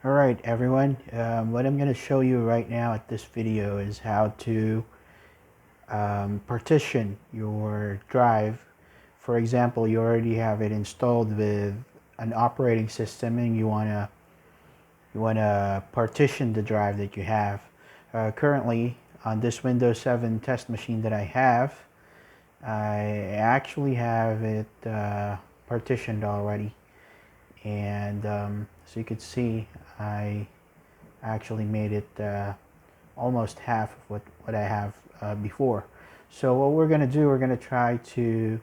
Alright everyone, what I'm going to show you right now at this video is how to partition your drive. For example, you already have it installed with an operating system and you want to partition the drive that you have. Currently on this Windows 7 test machine that I have, I actually have it partitioned already. And so you could see I actually made it almost half of what I have before. So what we're going to do, we're going to try to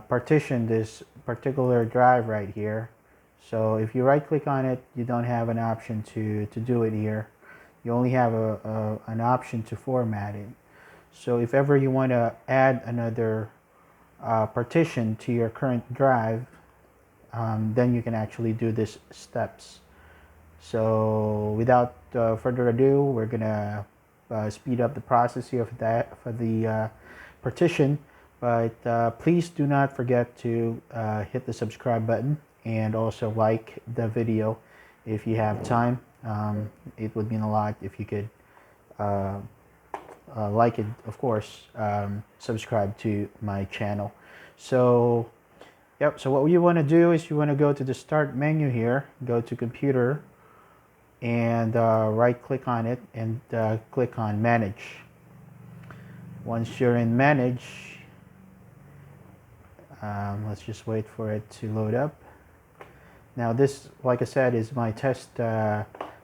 partition this particular drive right here. So if you right click on it, you don't have an option to do it here. You only have an option to format it. So if ever you want to add another partition to your current drive, then you can actually do these steps. So without further ado, we're gonna speed up the process here for the partition. But please do not forget to hit the subscribe button and also like the video if you have time. It would mean a lot if you could like it, of course. Subscribe to my channel. So yep, so what you want to do is you want to go to the start menu here, go to computer, and right click on it and click on manage. Once you're in manage, let's just wait for it to load up. Now this, like I said, is my test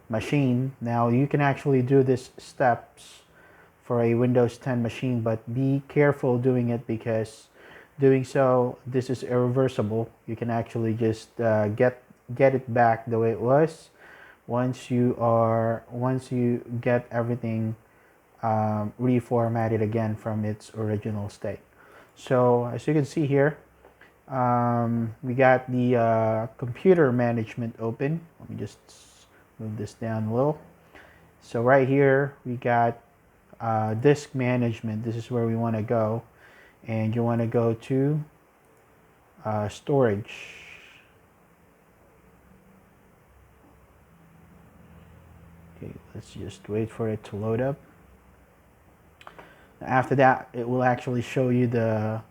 machine. Now you can actually do these steps for a Windows 10 machine, but be careful doing it because doing so, this is irreversible. You can actually just get it back the way it was once you get everything reformatted again from its original state. So as you can see here, we got the computer management open. Let me just move this down a little. So right here we got disk management. This is where we want to go. And you want to go to storage. Okay, let's just wait for it to load up. After that, it will actually show you the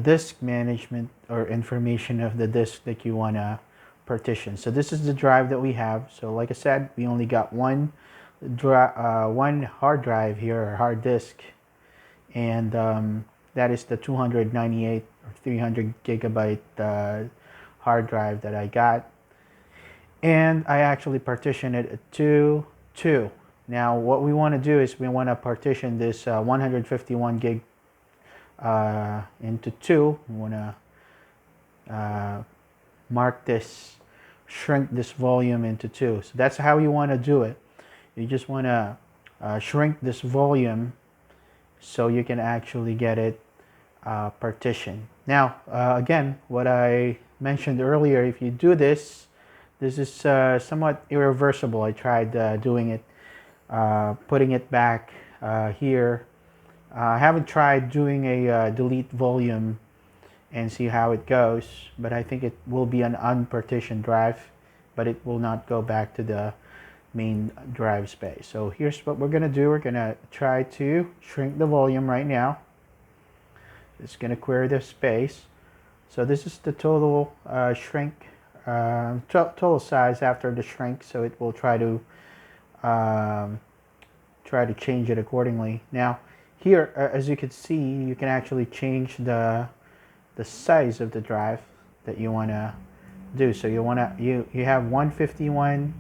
disk management or information of the disk that you want to partition. So this is the drive that we have. So like I said, we only got one hard drive here, or hard disk, and that is the 298 or 300 gigabyte hard drive that I got. And I actually partitioned it to 2. Now what we want to do is we want to partition this 151 gig into 2. We want to shrink this volume into 2. So that's how you want to do it. You just want to shrink this volume so you can actually get it partition. Now again, what I mentioned earlier, if you do this is somewhat irreversible. I tried doing it, putting it back here. I haven't tried doing a delete volume and see how it goes, but I think it will be an unpartitioned drive, but it will not go back to the main drive space. So here's what we're gonna do. We're gonna try to shrink the volume right now. It's going to query the space. So this is the total shrink, total size after the shrink. So it will try to change it accordingly. Now here, as you can see, you can actually change the size of the drive that you want to do. So you have 151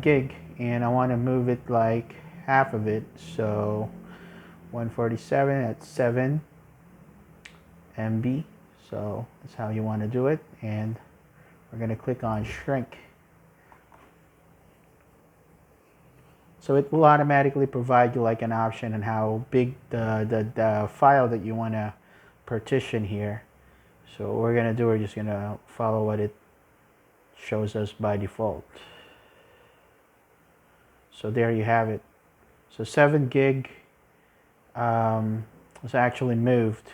gig, and I want to move it like half of it. So 147 at 7 MB. So that's how you want to do it, and we're going to click on shrink. So it will automatically provide you like an option on how big the file that you want to partition here. So what we're going to do, we're just going to follow what it shows us by default. So there you have it. So 7 gig was actually moved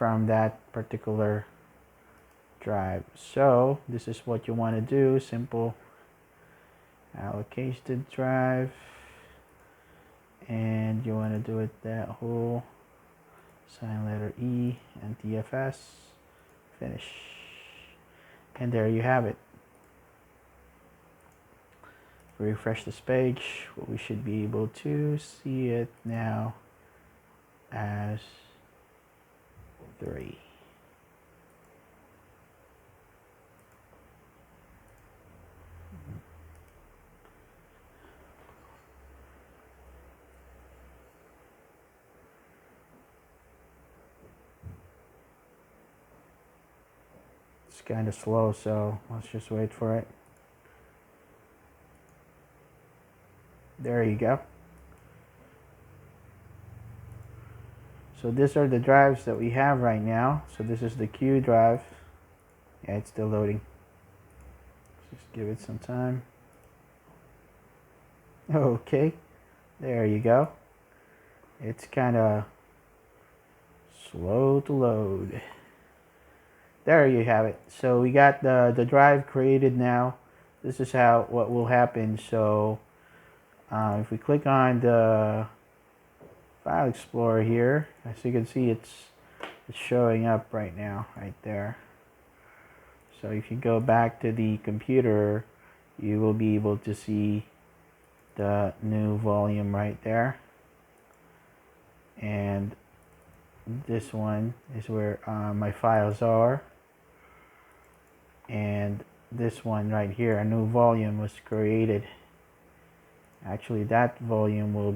from that particular drive. So this is what you want to do. Simple allocate the drive, and you want to do it that whole sign letter E and TFS, finish, and there you have it. Refresh this page, we should be able to see it now as 3. It's kind of slow, so let's just wait for it. There you go. So these are the drives that we have right now. So this is the Q drive. Yeah, it's still loading. Just give it some time. Okay, there you go. It's kind of slow to load. There you have it. So we got the drive created now. This is what will happen. So if we click on the File Explorer here, as you can see, it's showing up right now, right there. So if you go back to the computer, you will be able to see the new volume right there. And this one is where my files are. And this one right here, a new volume was created. Actually, that volume will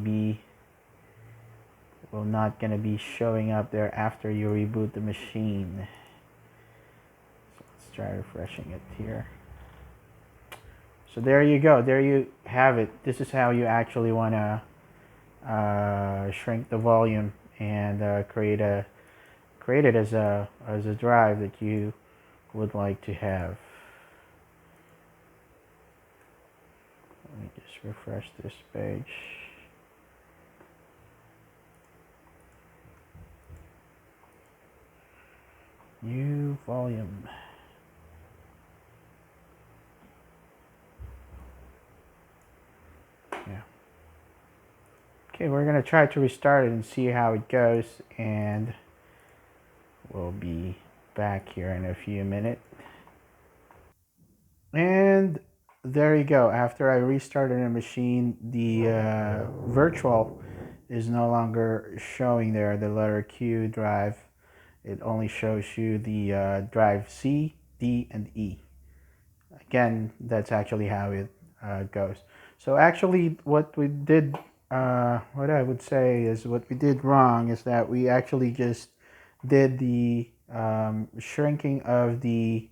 not gonna be showing up there after you reboot the machine. So let's try refreshing it here. So there you go. There you have it. This is how you actually want to shrink the volume and create it as a drive that you would like to have. Let me just refresh this page. New volume. Yeah. Okay, we're gonna try to restart it and see how it goes, and we'll be back here in a few minutes. And there you go. After I restarted the machine, the virtual is no longer showing there, the letter Q drive. It only shows you the drive C, D, and E. Again, that's actually how it goes. So actually what we did, what I would say is what we did wrong is that we actually just did the shrinking of the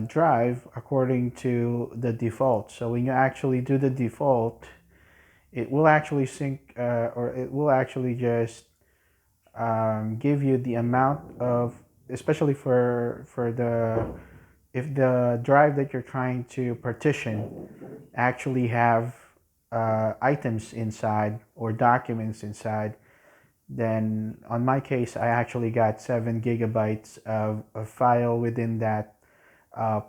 drive according to the default. So when you actually do the default, it will actually sync or it will actually just give you the amount of, especially for the, if the drive that you're trying to partition actually have items inside or documents inside, then on my case I actually got 7 gigabytes of a file within that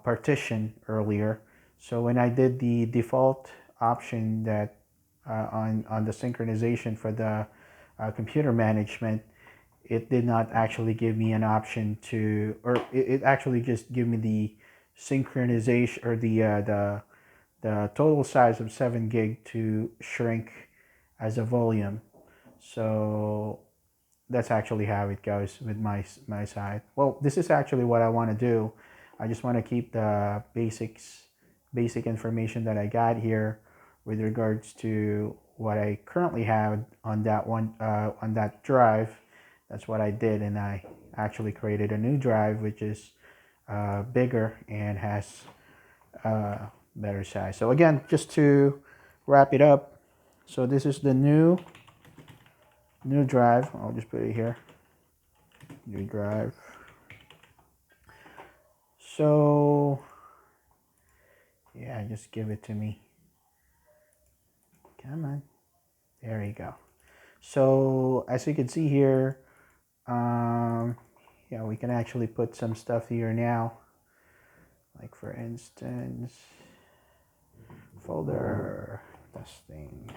partition earlier. So when I did the default option that on the synchronization for the computer management, it did not actually give me an option to, or it actually just gave me the synchronization or the total size of 7 gig to shrink as a volume. So that's actually how it goes with my side. Well, this is actually what I want to do. I just want to keep the basic information that I got here with regards to what I currently have on that one on that drive. That's what I did, and I actually created a new drive which is bigger and has better size. So again, just to wrap it up, so this is the new drive. I'll just put it here, new drive. So yeah, just give it to me. Come on, there you go. So as you can see here, yeah, we can actually put some stuff here now. Like for instance, folder testing.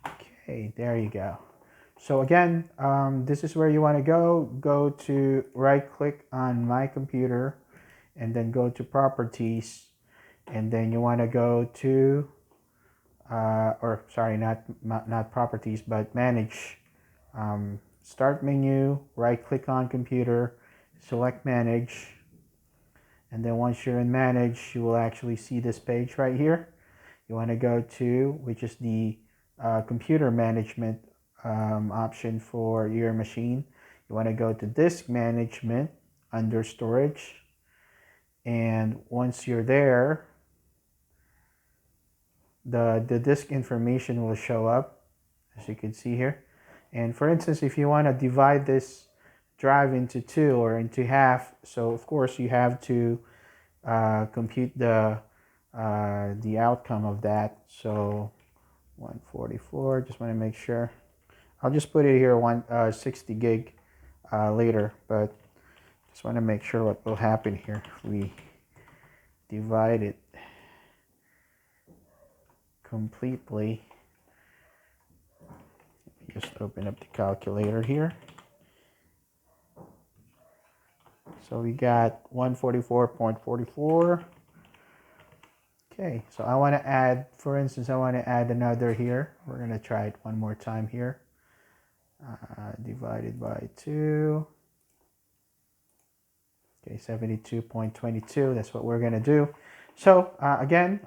Okay, there you go. So again, this is where you want to go. Go to right click on my computer and then go to properties, and then you want to go to or sorry, not properties, but manage. Start menu, right click on computer, select manage, and then once you're in manage, you will actually see this page right here. You want to go to, which is the computer management option for your machine. You want to go to disk management under storage, and once you're there, the disk information will show up, as you can see here. And for instance, if you want to divide this drive into two or into half, so of course you have to compute the outcome of that. So 144, just want to make sure. I'll just put it here 60 gig later, but just want to make sure what will happen here if we divide it completely. Just open up the calculator here. So we got 144.44. Okay, so I want to add, for instance, I want to add another here. We're going to try it one more time here. Divided by 2. Okay, 72.22. That's what we're going to do. So again,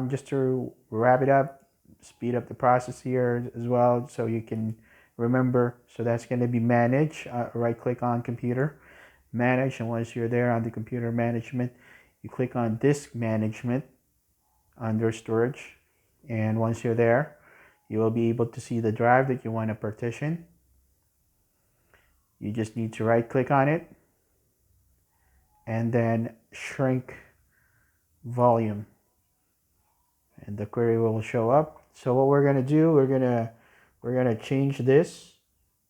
just to wrap it up, speed up the process here as well so you can remember. So that's going to be manage. Right click on computer, manage, and once you're there on the computer management, you click on disk management under storage, and once you're there, you will be able to see the drive that you want to partition. You just need to right click on it and then shrink volume, and the query will show up. So what we're going to do, we're going to change this.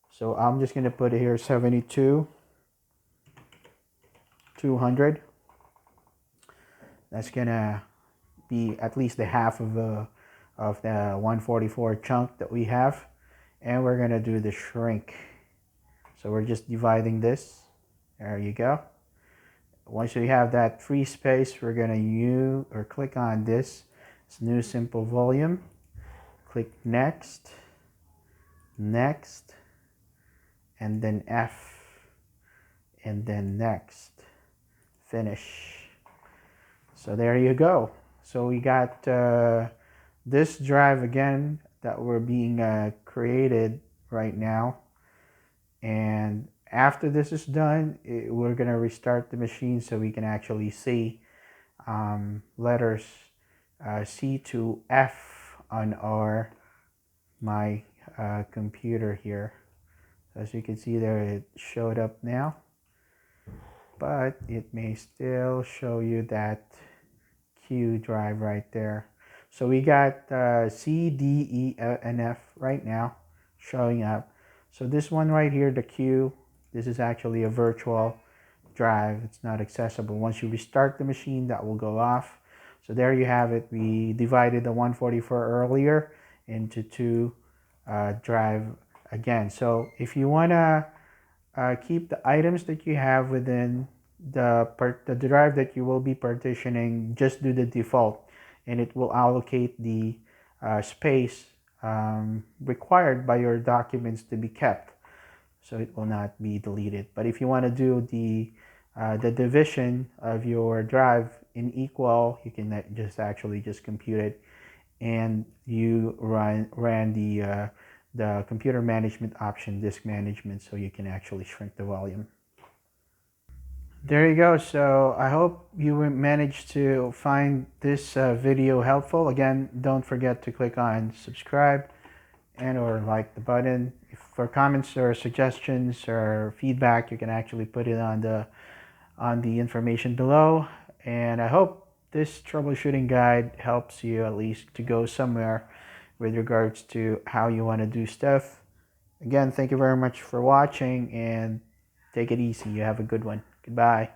So I'm just going to put it here 72,200. That's going to be at least the half of the 144 chunk that we have, and we're going to do the shrink. So we're just dividing this. There you go. Once we have that free space, we're going to use or click on this. It's new simple volume. Click next, next, and then F, and then next, finish. So there you go. So we got this drive again that we're being created right now, and after this is done, we're going to restart the machine so we can actually see letters C to F on my computer here. As you can see there, it showed up now, but it may still show you that Q drive right there. So we got C, D, E, and F right now showing up. So this one right here, the Q, this is actually a virtual drive. It's not accessible. Once you restart the machine, that will go off. So there you have it. We divided the 144 earlier into two drive again. So if you want to keep the items that you have within the drive that you will be partitioning, just do the default, and it will allocate the space required by your documents to be kept, so it will not be deleted. But if you want to do the division of your drive in equal, you can just actually just compute it, and you ran the computer management option, disk management, so you can actually shrink the volume. There you go. So I hope you managed to find this video helpful. Again, don't forget to click on subscribe and or like the button. For comments or suggestions or feedback, you can actually put it on the information below. And I hope this troubleshooting guide helps you at least to go somewhere with regards to how you want to do stuff. Again, thank you very much for watching, and take it easy. You have a good one. Goodbye.